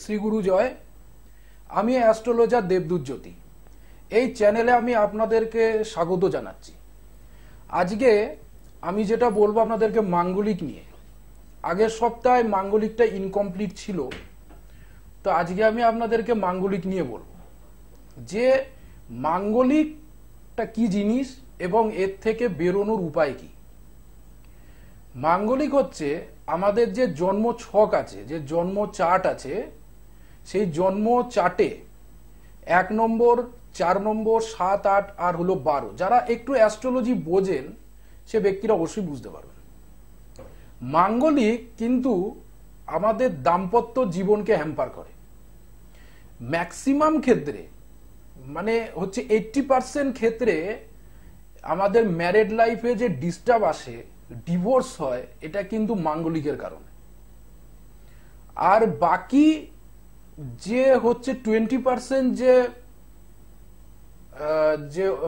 শ্রী গুরু জয়। আমি অ্যাস্ট্রোলজার দেবদূত জ্যোতি। এই চ্যানেলে আমি আপনাদেরকে স্বাগত জানাচ্ছি। আজকে আমি যেটা বলবো আপনাদেরকে মাঙ্গলিক নিয়ে। আগের সপ্তাহে মাঙ্গলিকটা ইনকমপ্লিট ছিল, তো আজকে আমি আপনাদেরকে মাঙ্গলিক নিয়ে বলবো যে মাঙ্গলিকটা কি জিনিস এবং এর থেকে বেরোনোর উপায় কি। মাঙ্গলিক হচ্ছে আমাদের যে জন্ম ছক আছে, যে জন্ম চার্ট আছে, সেই জন্ম চার্টে 1 নম্বর, 4 নম্বর, 7, 8 আর হলো 12, যারা একটু অ্যাস্ট্রোলজি বোঝেন সে ব্যক্তিরা অবশ্যই বুঝতে পারবেন। মাঙ্গলিক কিন্তু আমাদের দাম্পত্য জীবনকে হ্যাম্পার করে। ম্যাক্সিমাম ক্ষেত্রে মানে হচ্ছে 80% ক্ষেত্রে আমাদের ম্যারেড লাইফে যে ডিস্টার্ব আসে, ডিভোর্স হয়, এটা কিন্তু মাঙ্গলিকের কারণে। আর বাকি যে হচ্ছে 20% যে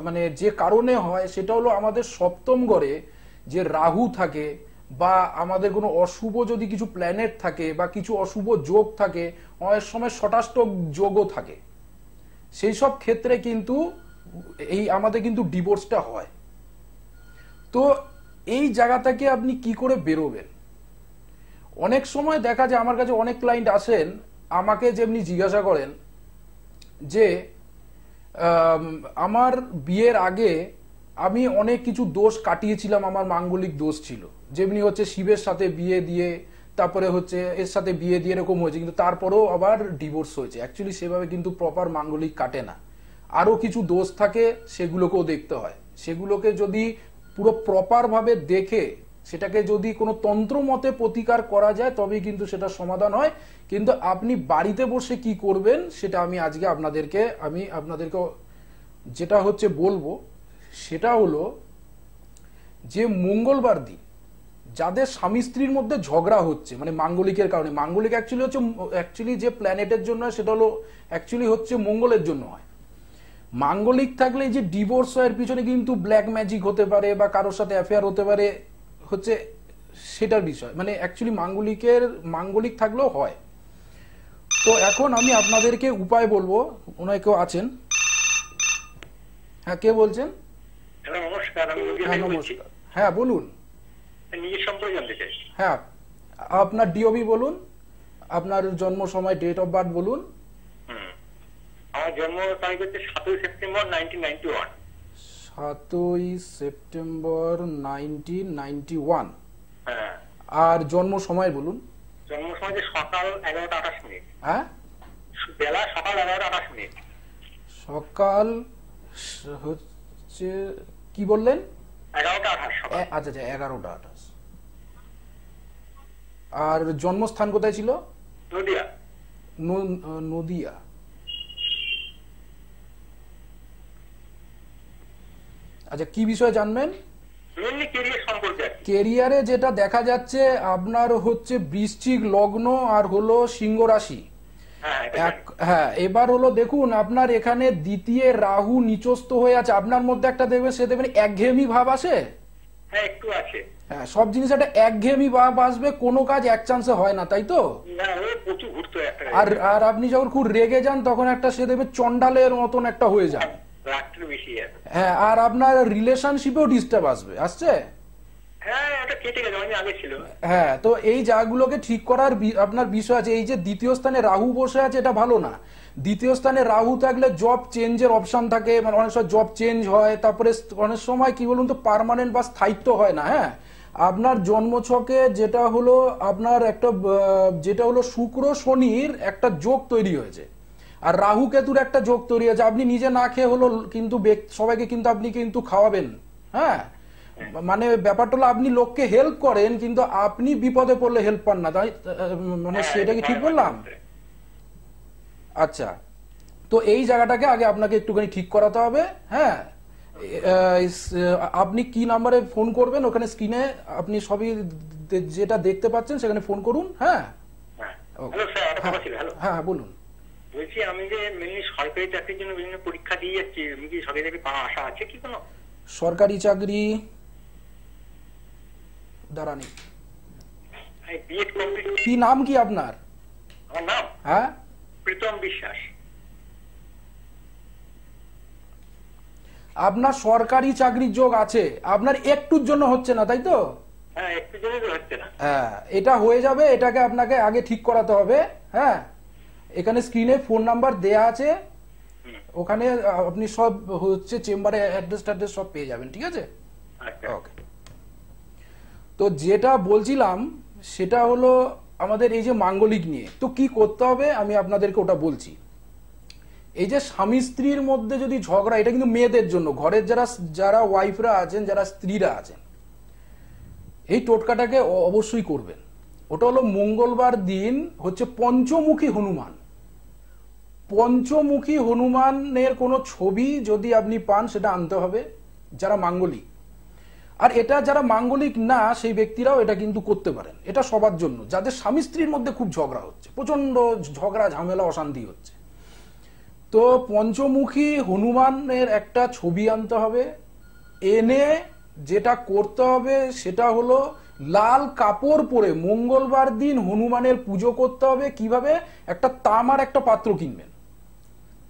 মানে যে কারণে হয় সেটা হলো আমাদের সপ্তম ঘরে যে রাহু থাকে, বা আমাদের কোনো অশুভ যদি কিছু প্ল্যানেট থাকে বা কিছু অশুভ যোগ থাকে, অনেক সময় ষষ্ঠাষ্টক যোগও থাকে। সেই সব ক্ষেত্রে কিন্তু এই আমাদের কিন্তু ডিভোর্সটা হয়। তো এই জায়গা থেকে আপনি কি করে বেরোবেন? অনেক সময় দেখা যায়, আমার কাছে অনেক ক্লায়েন্ট আসেন, আমাকে যেমনি জিজ্ঞাসা করেন যে আমার বিয়ের আগে আমি অনেক কিছু দোষ কাটিয়েছিলাম, আমার মাঙ্গলিক দোষ ছিল, যেমনি হচ্ছে শিবের সাথে বিয়ে দিয়ে, তারপরে হচ্ছে এর সাথে বিয়ে দিয়ে এরকম হয়েছে, কিন্তু তারপরেও আবার ডিভোর্স হয়েছে। অ্যাকচুয়ালি সেভাবে কিন্তু প্রপার মাঙ্গলিক কাটে না, আরও কিছু দোষ থাকে, সেগুলোকেও দেখতে হয়। সেগুলোকে যদি পুরো প্রপার ভাবে দেখে সেটাকে যদি কোনো তন্ত্র মতে প্রতিকার করা যায় তবেই কিন্তু সেটা সমাধান হয়। কিন্তু আপনি বাড়িতে বসে কি করবেন সেটা আমি আজকে আপনাদেরকে যেটা হচ্ছে বলবো, সেটা হলো যে মঙ্গলবার দিন যাদের স্বামী স্ত্রীর মধ্যে ঝগড়া হচ্ছে, মানে মাঙ্গলিকের কারণে, মাঙ্গলিক অ্যাকচুয়ালি যে প্ল্যানেটের জন্য সেটা হলো অ্যাকচুয়ালি হচ্ছে মঙ্গলের জন্য হয়। মাঙ্গলিক থাকলে যে ডিভোর্স হয়, এর পিছনে কিন্তু ব্ল্যাক ম্যাজিক হতে পারে বা কারোর সাথে অ্যাফেয়ার হতে পারে, হচ্ছে সেটার বিষয়। মানে অ্যাকচুয়ালি মাঙ্গলিক থাকলেও হয়। তো এখন আমি আপনাদেরকে উপায় বলবো। ওনায় কেউ আছেন? হ্যাঁ, কে বলছেন? নমস্কার, আমি নমস্কার। হ্যাঁ বলুন। নিজের সম্পর্কে জানতে চাই। হ্যাঁ, আপনার ডিওবি বলুন, আপনার জন্ম সময়, ডেট অফ বার্থ বলুন। আমার জন্ম তারিখ হচ্ছে 7ই সেপ্টেম্বর 1991। 7ই সেপ্টেম্বর 1991। হ্যাঁ। আর জন্ম সময় বলুন। জন্ম সময় যে সকাল 11টা 28 মিনিট। হ্যাঁ, বেলা সকাল 11টা 28 মিনিট। সকাল হচ্ছে কি বললেন? 11টা 28। আচ্ছা, 11টা 28। আর জন্মস্থান কোথায় ছিল? নদিয়া। নদিয়া। আচ্ছা, কি বিষয় জানবেন? কেরিয়ারে যেটা দেখা যাচ্ছে আপনার হচ্ছে বৃশ্চিক লগ্ন আর হলো সিংহ রাশি। হ্যাঁ, এবার হলো দেখুন, আপনার এখানে দ্বিতীয় রাহু নিচস্থ হয়ে আছে। আপনার মধ্যে একটা দেখবেন, সে দেখবেন একঘেয়েমি ভাব আসে। হ্যাঁ, একটু আছে। হ্যাঁ, সব জিনিস একটা একঘেয়েমি ভাব আসবে, কোনো কাজ এক চান্সে হয় না, তাই তো? আর আপনি যখন খুব রেগে যান তখন একটা সে দেখবে চন্ডালের মতন একটা হয়ে যায়। হ্যাঁ, আর আপনার রিলেশনশিপেও ডিস্টার্ব আসছে। হ্যাঁ, তো এই জায়গাগুলোকে ঠিক করার আপনার বিষয় আছে। এই যে দ্বিতীয় স্থানে রাহু বসে আছে, এটা ভালো না। দ্বিতীয় স্থানে রাহু থাকলে জব চেঞ্জের অপশন থাকে, মানে অনেক সময় জব চেঞ্জ হয়, তারপরে অনেক সময় কি বলুন তো পার্মানেন্ট বা স্থায়িত্ব হয় না। হ্যাঁ, আপনার জন্মছকে যেটা হলো আপনার একটা যেটা হলো শুক্র শনির একটা যোগ তৈরি হয়েছে, আর রাহু কেতুর একটা যোগ তৈরি হয়েছে। আপনি নিজে না খেয়ে হলো কিন্তু সবাইকে কিন্তু আপনি কিন্তু খাওয়াবেন। হ্যাঁ, মানে ব্যাপারটা হলো আপনি লোককে হেল্প করেন, কিন্তু আপনি বিপদে পড়লে হেল্প পান না, তাই মানে সেটা কি ঠিক বললাম? আচ্ছা, তো এই জায়গাটাকে আগে আপনাকে একটুখানি ঠিক করাতে হবে। হ্যাঁ, আপনি কি নাম্বারে ফোন করবেন, ওখানে স্ক্রিনে আপনি সবই যেটা দেখতে পাচ্ছেন সেখানে ফোন করুন। হ্যাঁ, হ্যাঁ বলুন। বলছি, আমি যে মেনলি সরকারি চাকরির জন্য বিভিন্ন পরীক্ষা দিয়ে যাচ্ছি, আমি কি সরকারি চাকরি পাওয়ার আশা আছে কি কোনো? সরকারি চাকরি দাঁড়ানি। কি নাম কি আপনার? আমার নাম হ্যাঁ, প্রীতম বিশ্বাস। আপনার সরকারি চাকরির যোগ আছে, আপনার একটুর জন্য হচ্ছে না, তাই তো? হ্যাঁ, একটু জন্য হচ্ছে না। হ্যাঁ, এটা হয়ে যাবে, এটাকে আপনাকে আগে ঠিক করাতে হবে। হ্যাঁ, এখানে স্ক্রিনে ফোন নাম্বার দেয়া আছে, ওখানে আপনি সব হচ্ছে চেম্বারে অ্যাড্রেস সব পেয়ে যাবেন, ঠিক আছে? আচ্ছা, ওকে। তো যেটা বলছিলাম সেটা হলো আমাদের এই যে মাঙ্গলিক নিয়ে, তো কি করতে হবে আমি আপনাদেরকে ওটা বলছি। এই যে স্বামী স্ত্রীর মধ্যে যদি ঝগড়া, এটা কিন্তু মেয়েদের জন্য, ঘরের যারা ওয়াইফরা আছেন, যারা স্ত্রীরা আছেন, এই টোটকাটাকে অবশ্যই করবেন। ওটা হলো মঙ্গলবার দিন হচ্ছে পঞ্চমুখী হনুমান, পঞ্চমুখী হনুমানের কোনো ছবি যদি আপনি পান সেটা আনতে হবে, যারা মাঙ্গলিক। আর এটা যারা মাঙ্গলিক না সেই ব্যক্তিরাও এটা কিন্তু করতে পারেন, এটা সবার জন্য যাদের স্বামী স্ত্রীর মধ্যে খুব ঝগড়া হচ্ছে, প্রচন্ড ঝগড়া ঝামেলা অশান্তি হচ্ছে। তো পঞ্চমুখী হনুমানের একটা ছবি আনতে হবে, এনে যেটা করতে হবে সেটা হলো লাল কাপড় পরে মঙ্গলবার দিন হনুমানের পুজো করতে হবে। কিভাবে? একটা তামার একটা পাত্র কিনবেন,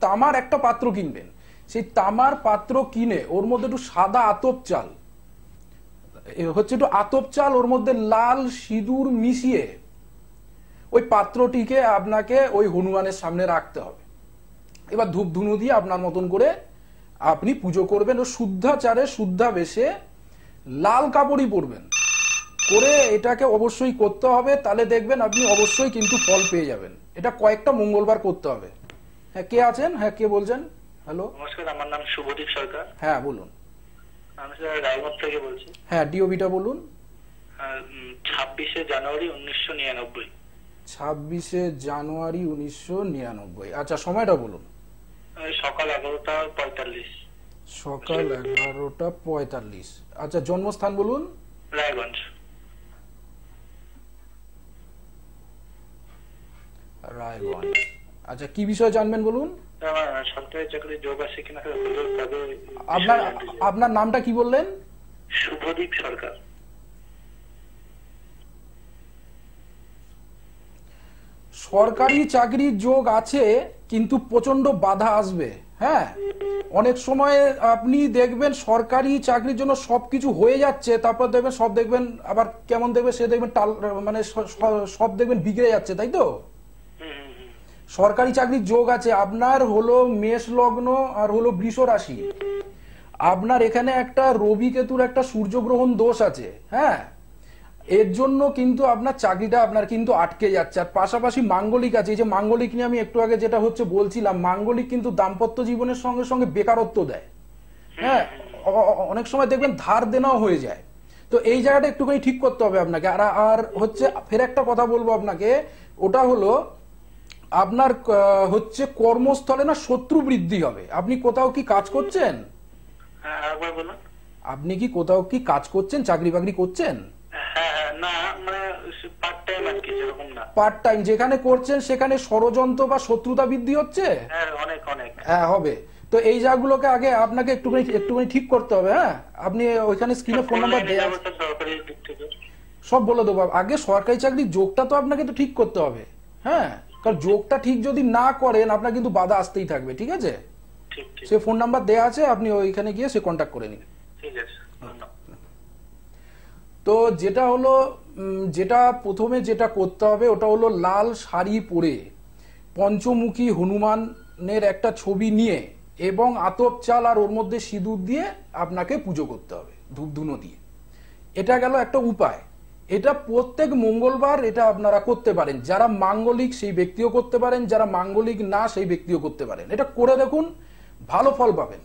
তামার একটা পাত্র কিনবেন, সেই তামার পাত্র কিনে ওর মধ্যে একটু সাদা আতপ চাল হচ্ছে, একটু আতপ চাল, ওর মধ্যে লাল সিঁদুর মিশিয়ে ওই পাত্রটিকে আপনাকে ওই হনুমানের সামনে রাখতে হবে। এবার ধূপ ধুনো দিয়ে আপনার মতন করে আপনি পুজো করবেন, ও শুদ্ধাচারে শুদ্ধাবেশে লাল কাপড়ই পরবেন, করে এটাকে অবশ্যই করতে হবে। তাহলে দেখবেন আপনি অবশ্যই কিন্তু ফল পেয়ে যাবেন। এটা কয়েকটা মঙ্গলবার করতে হবে। হ্যাঁ, কে আছেন? হ্যাঁ, কে বলছেন? হ্যালো, নমস্কার, আমার নাম শুভদীপ সরকার। হ্যাঁ বলুন। আমি স্যার রায়গঞ্জ থেকে বলছি। হ্যাঁ, ডিওবিটা বলুন। 26শে জানুয়ারি 1999। 26শে জানুয়ারি 1999। আচ্ছা, সময়টা বলুন। সকাল 11:45। সকাল 11:45। আচ্ছা, জন্মস্থান বলুন। রায়গঞ্জ। রায়গঞ্জ। আচ্ছা, কি বিষয় জানবেন বলুন। আমার সরকারি চাকরির যোগ আছে কিনা আপনার নামটা কি বললেন? শুভদীপ সরকার। সরকারি চাকরির যোগ আছে, কিন্তু প্রচন্ড বাধা আসবে। হ্যাঁ, অনেক সময় আপনি দেখবেন সরকারি চাকরির জন্য সবকিছু হয়ে যাচ্ছে, তারপর দেখবেন আবার কেমন দেখবে সে দেখবেন মানে সব দেখবেন বিগড়ে যাচ্ছে, তাই তো? সরকারি চাকরির যোগ আছে, আপনার হলো মেষ লগ্ন আর হলো বৃষ রাশি, আপনার এখানে একটা রবি কেতুর একটা সূর্যগ্রহণ দোষ আছে। হ্যাঁ, এর জন্য কিন্তু আপনার চাকরিটা আপনার কিন্তু আটকে যাচ্ছে। আর পাশাপাশি মাঙ্গলিক আছে, এই যে মাঙ্গলিক নিয়ে আমি একটু আগে যেটা হচ্ছে বলছিলাম, মাঙ্গলিক কিন্তু দাম্পত্য জীবনের সঙ্গে সঙ্গে বেকারত্ব দেয়। হ্যাঁ, অনেক সময় দেখবেন ধার দেনাও হয়ে যায়। তো এই জায়গাটা একটুখানি ঠিক করতে হবে আপনাকে। আর হচ্ছে ফের একটা কথা বলবো আপনাকে, ওটা হলো আপনার হচ্ছে কর্মস্থলে না শত্রু বৃদ্ধি হবে। আপনি কোথাও কি কাজ করছেন? আপনি কি কোথাও কি কাজ করছেন, চাকরি বাকরি করছেন? পার্ট টাইম যেখানে করছেন সেখানে ষড়যন্ত্র বা শত্রুতা বৃদ্ধি হচ্ছে। হ্যাঁ, হবে। তো এই জায়গাগুলোকে আগে আপনাকে একটুখানি ঠিক করতে হবে। হ্যাঁ, আপনি ওইখানে স্ক্রিনে ফোন নাম্বার দেয়া সব বলে দেবো। আগে সরকারি চাকরির যোগটা তো আপনাকে তো ঠিক করতে হবে। হ্যাঁ, কারণ যোগটা ঠিক যদি না করেন আপনার কিন্তু বাধা আসতেই থাকবে। ঠিক আছে, সে ফোন নাম্বার দেয়া আছে, আপনি ওইখানে গিয়ে সে কন্ট্যাক্ট করে নিন। তো যেটা হলো যেটা প্রথমে যেটা করতে হবে ওটা হলো লাল শাড়ি পরে পঞ্চমুখী হনুমানের একটা ছবি নিয়ে এবং আতপ চাল আর ওর মধ্যে সিঁদুর দিয়ে আপনাকে পুজো করতে হবে, ধূপ ধুনো দিয়ে। এটা গেল একটা উপায়। এটা প্রত্যেক মঙ্গলবার এটা আপনারা করতে পারেন। যারা মাঙ্গলিক সেই ব্যক্তিও করতে পারেন, যারা মাঙ্গলিক না সেই ব্যক্তিও করতে পারেন। এটা করে দেখুন, ভালো ফল পাবেন।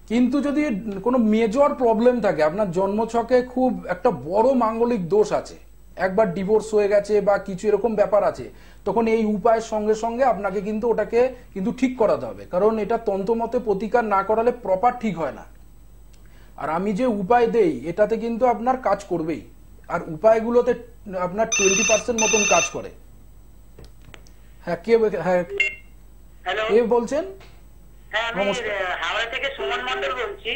কিন্তু যদি কোনো মেজর প্রবলেম থাকে, আপনার জন্মছকে খুব একটা বড় মাঙ্গলিক দোষ আছে, একবার ডিভোর্স হয়ে গেছে বা কিছু এরকম ব্যাপার আছে, তখন এই উপায়ের সঙ্গে সঙ্গে আপনাকে কিন্তু ওটাকে কিন্তু ঠিক করাতে হবে। কারণ এটা তন্ত্রমতে প্রতিকার না করালে প্রপার ঠিক হয় না। আর আমি যে উপায় দেই এটাতে কিন্তু আপনার কাজ করবেই। আর উপায়গুলোতে আপনার 20% মতন কাজ করে। হ্যাঁ, কে বলছেন? হাওড়া থেকে সুমন মন্ডল বলছি।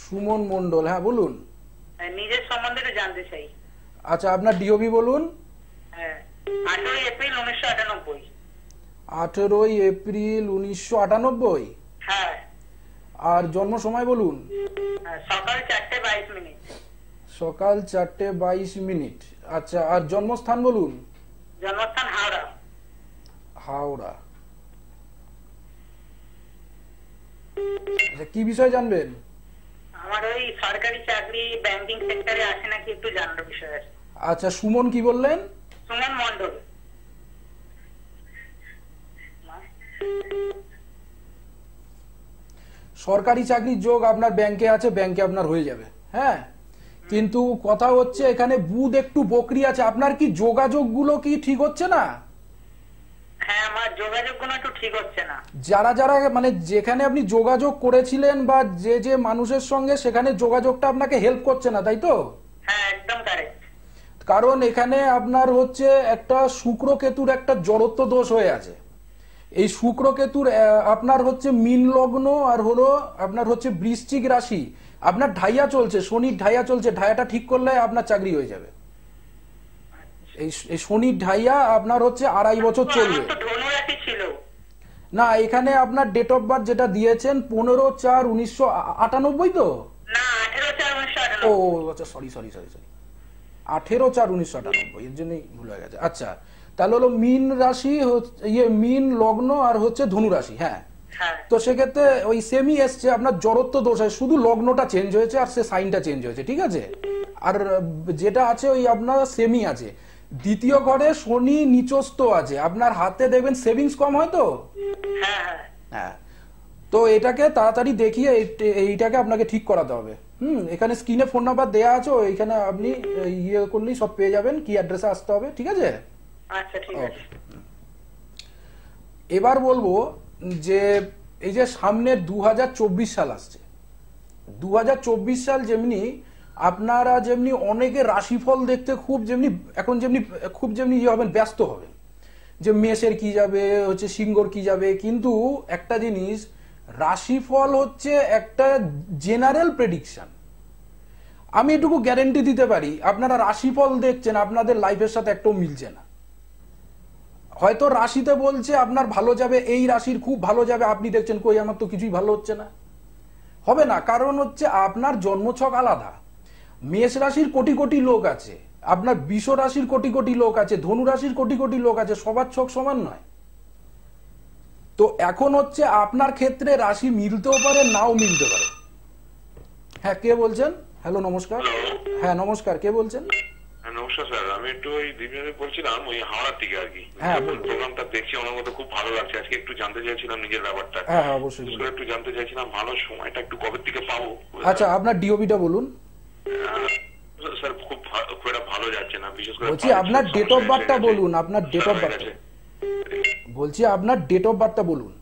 সুমন মন্ডল, হ্যাঁ বলুন। নিজের সম্বন্ধে জানতে চাই। আচ্ছা, আপনার ডিওবি বলুন। 18 এপ্রিল 1998। 18ই এপ্রিল 1998। হ্যাঁ। আর জন্ম সময় বলুন। সকাল 4:22। সকাল 4:22। আচ্ছা, আর জন্মস্থান বলুন। জন্মস্থান হাওড়া। হাওড়া। আচ্ছা, কি বিষয় জানবেন? আমার ওই সরকারি চাকরি ব্যাংকিং সেক্টরে আছে নাকি একটু জানার বিষয় আছে। আচ্ছা, সুমন কি বললেন? সুমন মন্ডল। সরকারি চাকরির যোগ আপনার ব্যাংকে আছে, ব্যাংকে আপনার হয়ে যাবে। হ্যাঁ, কিন্তু কথা হচ্ছে এখানে বুধ একটু বকরি আছে। আপনার কি যোগাযোগগুলো কি ঠিক হচ্ছে না? হ্যাঁ, আমার যোগাযোগগুলো একটু ঠিক হচ্ছে না। যারা যারা মানে যেখানে আপনি যোগাযোগ করেছিলেন বা যে যে মানুষের সঙ্গে, সেখানে যোগাযোগটা আপনাকে হেল্প করছে না, তাই তো? হ্যাঁ, একদম কারেক্ট। কারণ এখানে আপনার হচ্ছে একটা শুক্র কেতুর একটা জড়ত্ব দোষ হয়ে আছে। এই শুক্র কেতুর আপনার হচ্ছে মীন লগ্ন আর হলো আপনার হচ্ছে বৃশ্চিক রাশি। আপনার ঢাইয়া চলছে, শনির ঢাইয়া চলছে। ঢাইয়াটা ঠিক করলে আপনার চাকরি হয়ে যাবে। এই শনির ঢাইয়া আপনার হচ্ছে 2.5 বছর চলবে। ধনু রাশি ছিল না, এখানে আপনার ডেট অফ বার্থ যেটা দিয়েছেন 15/4/1998 তো না, 18/4/1998। ও আচ্ছা, সরি 18/4/1998, এর জন্যই ভুল হয়ে গেছে। আচ্ছা, তাহলে হলো মীন রাশি, মীন লগ্ন আর হচ্ছে ধনু রাশি। হ্যাঁ, তো সেক্ষেত্রে ওই সেমি এসছে, আপনার জড়ত্ব দোষ হয়, শুধু লগ্নটা চেঞ্জ হয়েছে আর সে সাইনটা চেঞ্জ হয়েছে, ঠিক আছে? আর যেটা আছে ওই আপনার সেমি আছে। দ্বিতীয় ঘরে শনি নিচস্থ আছে। আপনার হাতে দেখবেন সেভিংস কম হয় তো। হ্যাঁ, তো এটাকে তাড়াতাড়ি দেখিয়ে এইটাকে আপনাকে ঠিক করাতে হবে। এখানে স্ক্রিনে ফোন নাম্বার দেয়া আছে, এখানে আপনি ইয়ে করলেই সব পেয়ে যাবেন, কি অ্যাড্রেসে আসতে হবে, ঠিক আছে? আচ্ছা, ঠিক আছে। এবার বলবো যে এই যে সামনে 2024 সাল আসছে, 2024 সাল যেমনি আপনারা যেমনি অনেকে রাশিফল দেখতে খুব যেমনি ইয়ে হবেন, ব্যস্ত হবেন যে মেষের কি যাবে, হচ্ছে সিংহর কি যাবে। কিন্তু একটা জিনিস, রাশিফল হচ্ছে একটা জেনারেল প্রেডিকশন। আমি এটুকু গ্যারেন্টি দিতে পারি, আপনারা রাশিফল দেখছেন, আপনাদের লাইফের সাথে একটাও মিলছে না। হয়তো রাশিতে বলছে আপনার ভালো যাবে, এই রাশির খুব ভালো যাবে, আপনি দেখছেন কই আমার তো কিছুই ভালো হচ্ছে না। হবে না, কারণ হচ্ছে আপনার জন্মছক আলাদা। মেষ রাশির কোটি কোটি লোক আছে, আপনার বৃষ রাশির কোটি কোটি লোক আছে, ধনু রাশির কোটি কোটি লোক আছে, সবার ছক সমান নয়। তো এখন হচ্ছে আপনার ক্ষেত্রে রাশি মিলতেও পারে, নাও মিলতে পারে। হ্যাঁ, কে বলছেন? হ্যালো, নমস্কার। হ্যাঁ, নমস্কার, কে বলছেন? নমস্কার স্যার, আমি একটু ওই দিব্যকে বলছিলাম, ওই হাওড়ার থেকে আর কি। হ্যাঁ, প্রোগ্রামটা দেখছি, আমার মধ্যে খুব ভালো লাগছে। আজকে একটু জানতে চাইছিলাম নিজের ব্যাপারটা। হ্যাঁ, অবশ্যই একটু জানতে চাইছিলাম, ভালো সময়টা একটু কবে থেকে পাবো? আচ্ছা, আপনার ডিওবিটা বলুন। স্যার খুব একটা ভালো যাচ্ছে না, বিশেষ করে বলছি আপনার ডেট অফ বার্থটা বলুন। আপনার ডেট অফ বার্থ বলছি, আপনার ডেট অফ বার্থটা বলুন।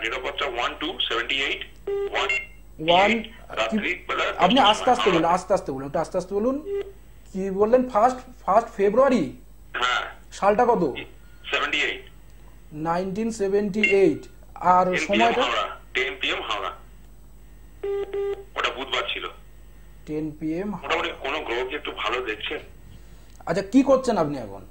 ডেট অফ বার্থটা 1/2/78 আপনি আস্তে আস্তে বলুন, একটু আস্তে আস্তে বলুন। কি বললেন? First February? হ্যাঁ। সালটা কত? 78 1978। আর সময়টা? 10 PM হাওড়া। ওটা বুধবার ছিল। 10 PM। মোটামুটি কোনো গ্রহ কি একটু ভালো দেখছেন? আচ্ছা, কি করছেন আপনি এখন?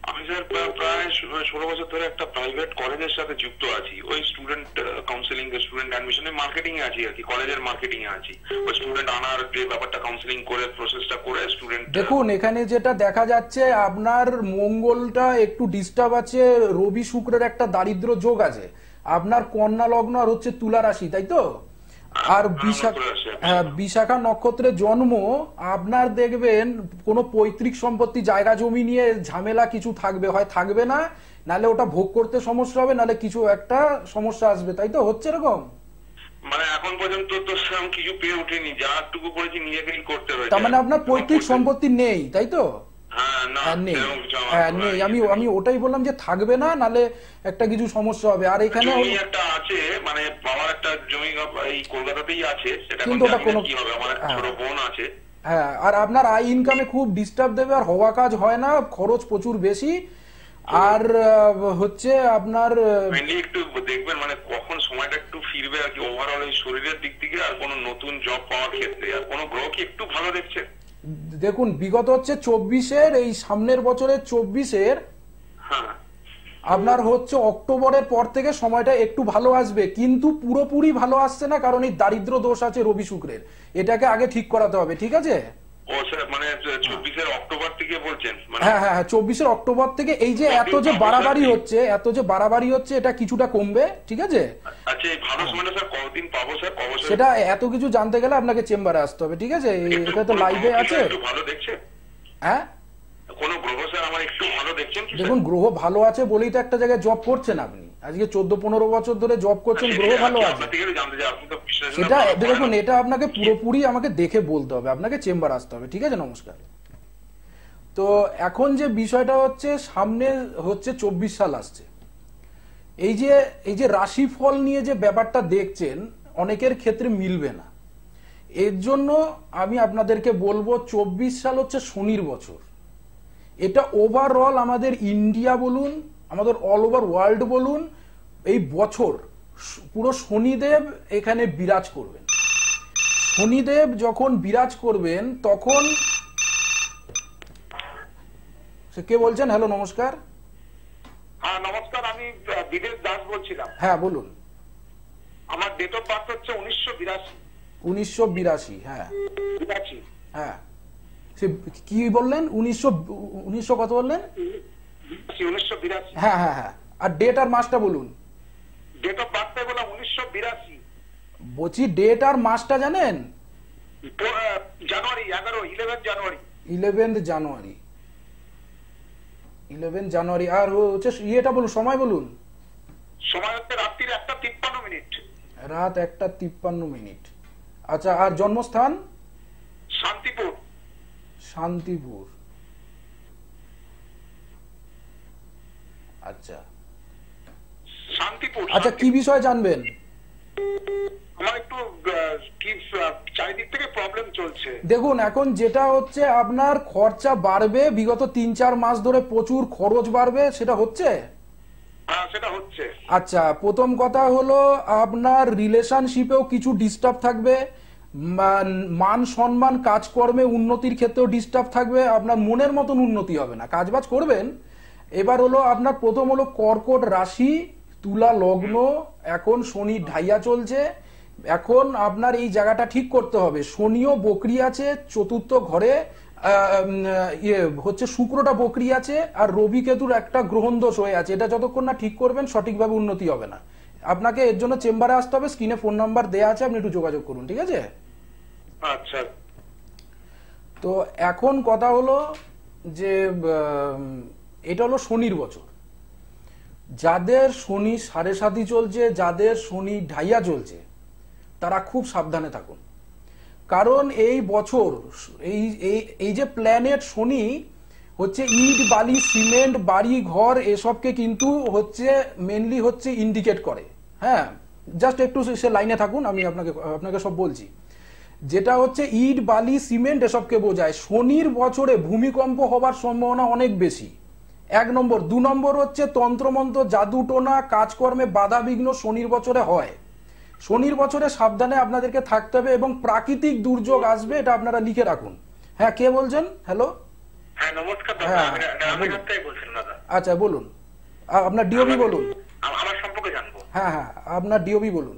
আমি স্যার প্রায় 16 বছর ধরে একটা প্রাইভেট কলেজের সাথে যুক্ত আছি। ওই স্টুডেন্ট কাউন্সিলিং, স্টুডেন্ট অ্যাডমিশনে মার্কেটিং এ আছি আর কি, কলেজের মার্কেটিং এ আছি। ওই স্টুডেন্ট আনার যে ব্যাপারটা, কাউন্সিলিং করে প্রসেসটা করে স্টুডেন্ট। দেখুন, এখানে যেটা দেখা যাচ্ছে আপনার মঙ্গলটা একটু ডিস্টার্ব আছে, রবি শুক্রের একটা দারিদ্র যোগ আছে। আপনার কন্যা লগ্ন আর হচ্ছে তুলা রাশি, তাই তো? আর বিশাখা নক্ষত্রের জন্ম। আপনার দেখবেন কোনো পৈতৃক সম্পত্তি, জায়গা জমি নিয়ে ঝামেলা কিছু থাকবে, হয় থাকবে না, নালে ওটা ভোগ করতে সমস্যা হবে, নালে কিছু একটা সমস্যা আসবে, তাই তো? হচ্ছে এরকম? মানে এখন পর্যন্ত তো সেরকম কিছু পেয়ে ওঠেনি, যাটুকু করেছি নিজেকেই করতে হয়েছে। তার মানে আপনার পৈতৃক সম্পত্তি নেই, তাই তো? নেই। আমি ওটাই বললাম যে থাকবে না, নালে একটা কিছু সমস্যা হবে। আর এখানে একটা আছে, মানে বাবার একটা জমি এই কলকাতাতেই আছে, সেটা কিন্তু ওটা কোনো কি হবে, আমার ছোট বোন আছে। হ্যাঁ, আর আপনার আয় ইনকামে খুব ডিস্টার্ব দেবে, আর হওয়া কাজ হয় না, খরচ প্রচুর বেশি। আর হচ্ছে আপনার একটু দেখবেন মানে কখন সময়টা একটু ফিরবে আর কি, ওভারঅল এই শরীরের দিক থেকে, আর কোন নতুন জব পাওয়ার ক্ষেত্রে, আর কোন গ্রহ কি একটু ভালো দেখছে? দেখুন, বিগত হচ্ছে 24-এর, এই সামনের বছরের 24-এর আপনার হচ্ছে অক্টোবরের পর থেকে সময়টা একটু ভালো আসবে, কিন্তু পুরোপুরি ভালো আসছে না, কারণ এই দারিদ্র দোষ আছে রবি শুক্রের, এটাকে আগে ঠিক করাতে হবে, ঠিক আছে? ও স্যার, মানে 24 অক্টোবর থেকে বলছেন? মানে হ্যাঁ হ্যাঁ হ্যাঁ, 24 অক্টোবর থেকে এই যে এত যে বাড়াবাড়ি হচ্ছে এটা কিছুটা কমবে, ঠিক আছে? আচ্ছা, এই ভালো সময়টা স্যার কতদিন পাবো স্যার? অবশ্যই সেটা এত কিছু জানতে গেলে আপনাকে চেম্বারে আসতে হবে, ঠিক আছে? এটা তো লাইভে আছে। একটু ভালো দেখছে? হ্যাঁ, কোন গ্রহ স্যার আমার একটু ভালো দেখছেন কি? দেখুন গ্রহ ভালো আছে বলেই তো একটা জায়গায় জব করছেন আপনি, আজকে 14-15 বছর ধরে জব করছেন, গ্রহ ভালো আছে। সেটা দেখুন, এটা আপনাকে পুরোপুরি আমাকে দেখে বলতে হবে, আপনাকে চেম্বার আসতে হবে, ঠিক আছে? নমস্কার। তো এখন যে বিষয়টা হচ্ছে, সামনে হচ্ছে 24 সাল আসছে, এই যে রাশিফল নিয়ে যে ব্যাপারটা দেখছেন অনেকের ক্ষেত্রে মিলবে না। এর জন্য আমি আপনাদেরকে বলবো 24 সাল হচ্ছে শনির বছর। এটা ওভারঅল আমাদের ইন্ডিয়া বলুন, আমাদের অল ওভার ওয়ার্ল্ড বলুন, এই বছর পুরো শনিদেব এখানে বিরাজ করবেন। শনিদেব যখন বিরাজ করবেন তখন, কে বলছেন? হ্যালো, নমস্কার। হ্যাঁ নমস্কার, আমি বিদেশ দাস বলছিলাম। হ্যাঁ বলুন। আমার ডেট অফ বার্থ হচ্ছে 1982। 1982? হ্যাঁ 82। হ্যাঁ, সে কি বললেন? 1900 কত বললেন? 1982। হ্যাঁ হ্যাঁ হ্যাঁ, আর ডেট আর মাসটা বলুন। ডেট অফ বার্থ বলা 1982। বলছি ডেট আর মাসটা জানেন? জানুয়ারি 11 জানুয়ারি। 11 জানুয়ারি। 11 জানুয়ারি। আর হচ্ছে ইয়েটা বলুন, সময় বলুন। সময় হচ্ছে রাত্রির 1:53। রাত 1:53। আচ্ছা, আর জন্মস্থান? শান্তিপুর। শান্তিপুর। আচ্ছা শান্তিপুর। আচ্ছা, কি বিষয় জানবেন? আমার একটু কি চারিদিক থেকে প্রবলেম চলছে। দেখুন, এখন যেটা হচ্ছে আপনার খরচা বাড়বে, বিগত 3-4 মাস ধরে প্রচুর খরচ বাড়বে, সেটা হচ্ছে? হ্যাঁ সেটা হচ্ছে। আচ্ছা, প্রথম কথা হলো আপনার রিলেশনশিপেও কিছু ডিস্টার্ব থাকবে, মান সম্মান কাজকর্মে উন্নতির ক্ষেত্রেও ডিস্টার্ব থাকবে, আপনার মনের মতন উন্নতি হবে না, কাজবাজ করবেন। এবার হলো আপনার প্রথম হলো কর্কট রাশি, তুলা লগ্ন, এখন শনি ঢাইয়া চলছে, এখন আপনার এই জায়গাটা ঠিক করতে হবে। শনিও বকরি আছে, চতুর্থ ঘরে হচ্ছে শুক্রটা বকরি আছে, আর রবি কেতুর একটা গ্রহণ দোষ হয়ে আছে। এটা যতক্ষণ না ঠিক করবেন সঠিকভাবে উন্নতি হবে না। আপনাকে এর জন্য চেম্বারে আসতে হবে, স্ক্রিনে ফোন নাম্বার দেয়া আছে, আপনি একটু যোগাযোগ করুন, ঠিক আছে? আচ্ছা। তো এখন কথা হলো যে এটা হলো শনির বছর। যাদের শনি 7.5 চলছে, যাদের শনি ঢাইয়া চলছে, তারা খুব সাবধানে থাকুন, কারণ এই বছর এই যে প্ল্যানেট শনি হচ্ছে ইট বালি সিমেন্ট বাড়ি ঘর এসবকে কিন্তু হচ্ছে মেনলি হচ্ছে ইন্ডিকেট করে। হ্যাঁ, জাস্ট একটু সে লাইনে থাকুন, আমি আপনাকে সব বলছি। যেটা হচ্ছে ইট বালি সিমেন্ট এসবকে বোঝায়। শনির বছরে ভূমিকম্প হবার সম্ভাবনা অনেক বেশি, 1 নম্বর। 2 নম্বর হচ্ছে তন্ত্রমন্ত্র জাদু টোনা কাজকর্মে বাধা বিঘ্ন শনির বছরে হয়। শনির বছরে সাবধানে আপনাদেরকে থাকতে হবে, এবং প্রাকৃতিক দুর্যোগ আসবে, এটা আপনারা লিখে রাখুন। হ্যাঁ, কে বলছেন? হ্যালো। হ্যাঁ নমস্কার দাদা, আমি রানাঘাট থেকে বলছিলাম দাদা। আচ্ছা বলুন, আপনার ডিওবি বলুন। আমার সম্পর্কে জানবো। হ্যাঁ হ্যাঁ, আপনার ডিওবি বলুন।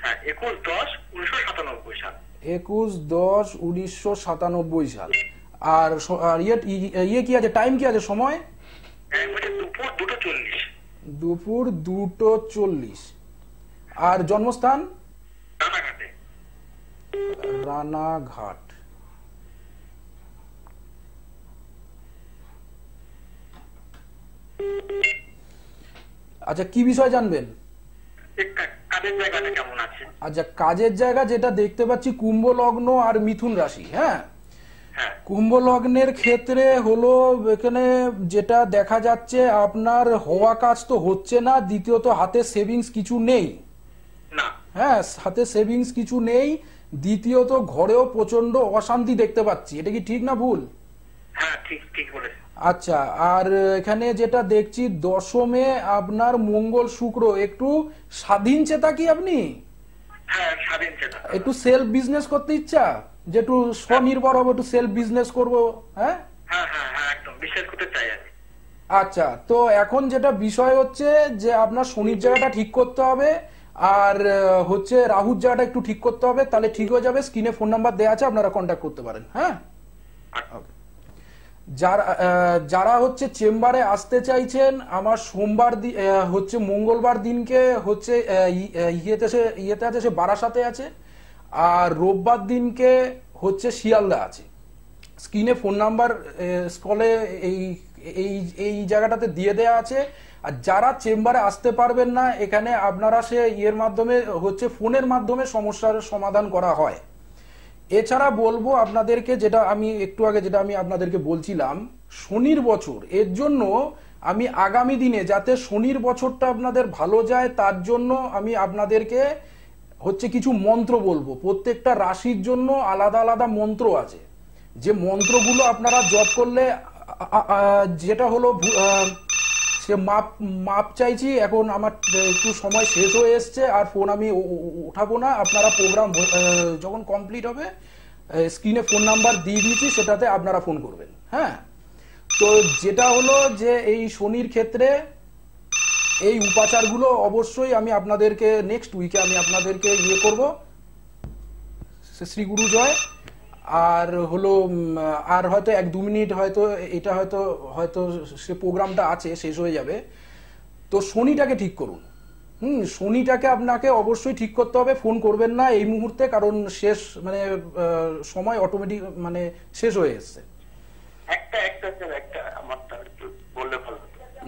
হ্যাঁ 21-10-1997 সাল। 21-10-1997 সাল। আর ইয়ে কি আছে, টাইম কি আছে, সময়? দুপুর 2:40। দুপুর 2:40। আর জন্মস্থান? রানাঘাটে। রানাঘাট। আচ্ছা, কি বিষয় জানবেন? কাজের জায়গাটা কেমন আছে? আচ্ছা, কাজের জায়গা যেটা দেখতে পাচ্ছি কুম্ভ লগ্ন আর মিথুন রাশি। হ্যাঁ, কুম্ভ লগ্নের ক্ষেত্রে হলো এখানে যেটা দেখা যাচ্ছে, আপনার হওয়া কাজ তো হচ্ছে না, দ্বিতীয়ত হাতে সেভিংস কিছু নেই। না। হ্যাঁ, হাতে সেভিংস কিছু নেই, দ্বিতীয়ত ঘরেও প্রচন্ড অশান্তি দেখতে পাচ্ছি। এটা কি ঠিক না ভুল? হ্যাঁ ঠিক বলেছেন। আচ্ছা, আর এখানে যেটা দেখছি দশমে আপনার মঙ্গল শুক্র, একটু স্বাধীন চেতা কি আপনি? হ্যাঁ স্বাধীন চেতা। একটু সেলফ বিজনেস করতে ইচ্ছা, যে একটু স্বনির্ভর হবো, একটু সেলফ বিজনেস করবো। হ্যাঁ হ্যাঁ হ্যাঁ হ্যাঁ একদম বিশেষ করতে চাই আমি। আচ্ছা, তো এখন যেটা বিষয় হচ্ছে যে আপনার শনির জায়গাটা ঠিক করতে হবে, আর হচ্ছে রাহুর জায়গাটা একটু ঠিক করতে হবে, তাহলে ঠিক হয়ে যাবে। স্ক্রিনে ফোন নাম্বার দেওয়া আছে, আপনারা কন্ট্যাক্ট করতে পারেন। হ্যাঁ, যারা হচ্ছে চেম্বারে আসতে চাইছেন, আমার সোমবার হচ্ছে মঙ্গলবার দিনকে হচ্ছে ইয়েতে আছে, সে বারাসাতে আছে, আর রোববার দিনকে হচ্ছে শিয়ালদা আছে। স্ক্রিনে ফোন নাম্বার স্কলে এই জায়গাটাতে দিয়ে দেয়া আছে। আর যারা চেম্বারে আসতে পারবেন না, এখানে আপনারা সে ইয়ের মাধ্যমে হচ্ছে ফোনের মাধ্যমে সমস্যার সমাধান করা হয়। এছাড়া বলবো আপনাদেরকে, যেটা আমি একটু আগে যেটা আমি আপনাদেরকে বলছিলাম, শনির বছর, এর জন্য আমি আগামী দিনে যাতে শনির বছরটা আপনাদের ভালো যায়, তার জন্য আমি আপনাদেরকে হচ্ছে কিছু মন্ত্র বলবো। প্রত্যেকটা রাশির জন্য আলাদা আলাদা মন্ত্র আছে, যে মন্ত্রগুলো আপনারা জপ করলে যেটা হলো সে মাপ চাইছি। এখন আমার একটু সময় শেষ হয়ে এসছে, আর ফোন আমি উঠাবো না। আপনারা প্রোগ্রাম যখন কমপ্লিট হবে, স্ক্রিনে ফোন নাম্বার দিয়ে দিয়েছি, সেটাতে আপনারা ফোন করবেন। হ্যাঁ, তো যেটা হলো যে এই শনির ক্ষেত্রে এই উপাচারগুলো অবশ্যই আমি আপনাদেরকে নেক্সট উইকে আমি আপনাদেরকে ইয়ে করবো, শ্রী গুরু জয়। আর হলো আর হয়তো 1-2 মিনিট হয়তো এটা হয়তো সে প্রোগ্রামটা আছে, শেষ হয়ে যাবে। তো শনিটাকে ঠিক করুন। শনিটাকে আপনাকে অবশ্যই ঠিক করতে হবে। ফোন করবেন না এই মুহূর্তে, কারণ শেষ মানে সময় অটোমেটিক মানে শেষ হয়ে এসছে।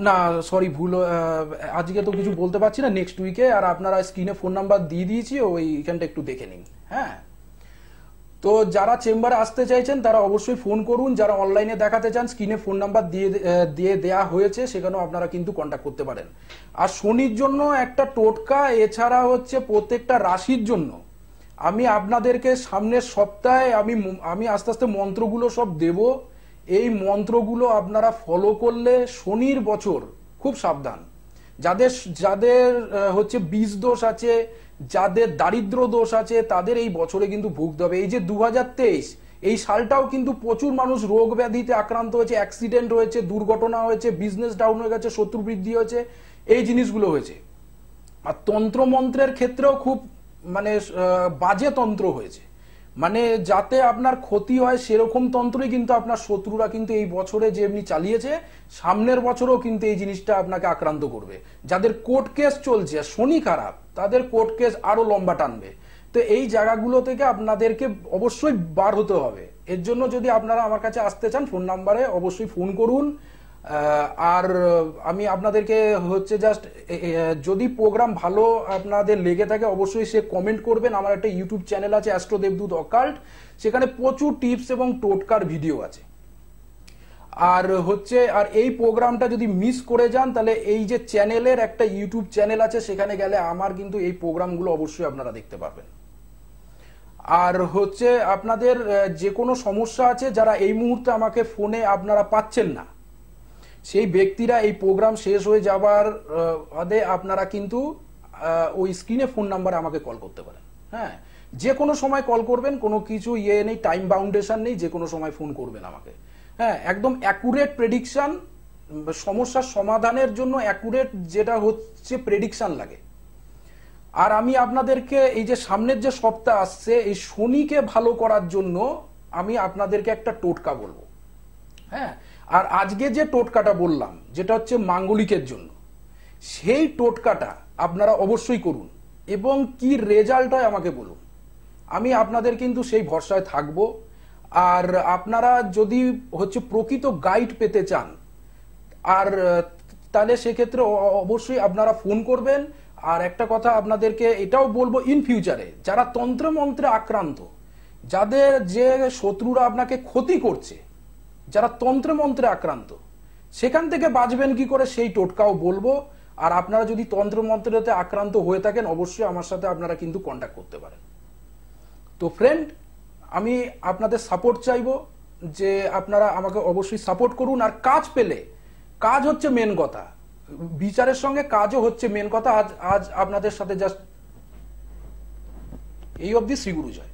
না সরি, ভুল, আজকে তো কিছু বলতে পারছি না, নেক্সট উইকে। আর আপনারা স্ক্রিনে ফোন নাম্বার দিয়ে দিয়েছি, ওইখানটা একটু দেখে নিন। হ্যাঁ, তো যারা চেম্বারে আসতে চাইছেন তারা অবশ্যই ফোন করুন। যারা অনলাইনে দেখাতে চান, স্ক্রিনে ফোন নাম্বার দিয়ে দেয়া হয়েছে, সেখানেও আপনারা কিন্তু কন্ট্যাক্ট করতে পারেন। আর শনির জন্য একটা টোটকা, এছাড়া হচ্ছে প্রত্যেকটা রাশির জন্য আমি আপনাদেরকে সামনের সপ্তাহে আমি আস্তে আস্তে মন্ত্রগুলো সব দেব। এই মন্ত্রগুলো আপনারা ফলো করলে শনির বছর খুব সাবধান। যাদের হচ্ছে বীজ দোষ আছে, যাদের দারিদ্র দোষ আছে, তাদের এই বছরে কিন্তু ভুগতে হবে। এই যে 2023 এই সালটাও কিন্তু প্রচুর মানুষ রোগ ব্যাধিতে আক্রান্ত হয়েছে, অ্যাক্সিডেন্ট হয়েছে, দুর্ঘটনা হয়েছে, বিজনেস ডাউন হয়ে গেছে, শত্রু বৃদ্ধি হয়েছে, এই জিনিসগুলো হয়েছে। আর তন্ত্রমন্ত্রের ক্ষেত্রেও খুব মানে বাজে তন্ত্র হয়েছে, মানে যাতে আপনার ক্ষতি হয় সেরকম তন্ত্রই কিন্তু আপনার শত্রুরা কিন্তু এই বছরে যে এমনি চালিয়েছে, সামনের বছরও কিন্তু এই জিনিসটা আপনাকে আক্রান্ত করবে। যাদের কোর্ট কেস চলছে, শনি খারাপ, তাদের কোর্ট কেস আরো লম্বা টানবে। তো এই জায়গাগুলো থেকে আপনাদেরকে অবশ্যই বার হতে হবে। এর জন্য যদি আপনারা আমার কাছে আসতে চান, ফোন নাম্বারে অবশ্যই ফোন করুন। আর আমি আপনাদেরকে হচ্ছে জাস্ট, যদি প্রোগ্রাম ভালো আপনাদের লেগে থাকে অবশ্যই সে কমেন্ট করবেন। আমার একটা ইউটিউব চ্যানেল আছে, অ্যাস্ট্রো দেবদূত অকাল্ট, সেখানে প্রচুর টিপস এবং টোটকার ভিডিও আছে। আর হচ্ছে আর এই প্রোগ্রামটা যদি মিস করে যান, তাহলে এই যে চ্যানেলের একটা ইউটিউব চ্যানেল আছে, সেখানে গেলে আমার কিন্তু এই প্রোগ্রামগুলো অবশ্যই আপনারা দেখতে পারবেন। আর হচ্ছে আপনাদের যে কোনো সমস্যা আছে, যারা এই মুহূর্তে আমাকে ফোনে আপনারা পাচ্ছেন না, সেই ব্যক্তিরা এই প্রোগ্রাম শেষ হয়ে যাবার আগে আপনারা কিন্তু ওই স্ক্রিনে ফোন নাম্বারে আমাকে কল করতে পারেন। হ্যাঁ, যে কোনো সময় কল করবেন, কোনো কিছু নেই, টাইম বাউন্ডেশন নেই, যে কোনো সময় ফোন করবেন আমাকে। হ্যাঁ, একদম অ্যাকুরেট প্রেডিকশন, সমস্যার সমাধানের জন্য অ্যাকুরেট যেটা হচ্ছে প্রেডিকশন লাগে। আর আমি আপনাদেরকে এই যে সামনের যে সপ্তাহ আসছে, এই শনিকে ভালো করার জন্য আমি আপনাদেরকে একটা টোটকা বলবো। হ্যাঁ, আর আজকে যে টোটকাটা বললাম, যেটা হচ্ছে মাঙ্গলিকের জন্য, সেই টোটকাটা আপনারা অবশ্যই করুন এবং কি রেজাল্ট হয় আমাকে বলুন। আমি আপনাদের কিন্তু সেই ভরসায় থাকব। আর আপনারা যদি হচ্ছে প্রকৃত গাইড পেতে চান, আর তাহলে সেক্ষেত্রে অবশ্যই আপনারা ফোন করবেন। আর একটা কথা আপনাদেরকে এটাও বলবো, ইন ফিউচারে যারা তন্ত্রমন্ত্রে আক্রান্ত, যাদের যে শত্রুরা আপনাকে ক্ষতি করছে, যারা তন্ত্রমন্ত্রে আক্রান্ত, সেখান থেকে বাঁচবেন কি করে সেই টোটকাও বলবো। আর আপনারা যদি তন্ত্রমন্ত্রতে আক্রান্ত হয়ে থাকেন, অবশ্যই আমার সাথে আপনারা কিন্তু কন্ট্যাক্ট করতে পারেন। তো ফ্রেন্ড, আমি আপনাদের সাপোর্ট চাইবো, যে আপনারা আমাকে অবশ্যই সাপোর্ট করুন। আর কাজ পেলে, কাজ হচ্ছে মেন কথা, বিচারের সঙ্গে কাজও হচ্ছে মেন কথা। আজ আপনাদের সাথে জাস্ট এই অবধি। শ্রী গুরু জয়।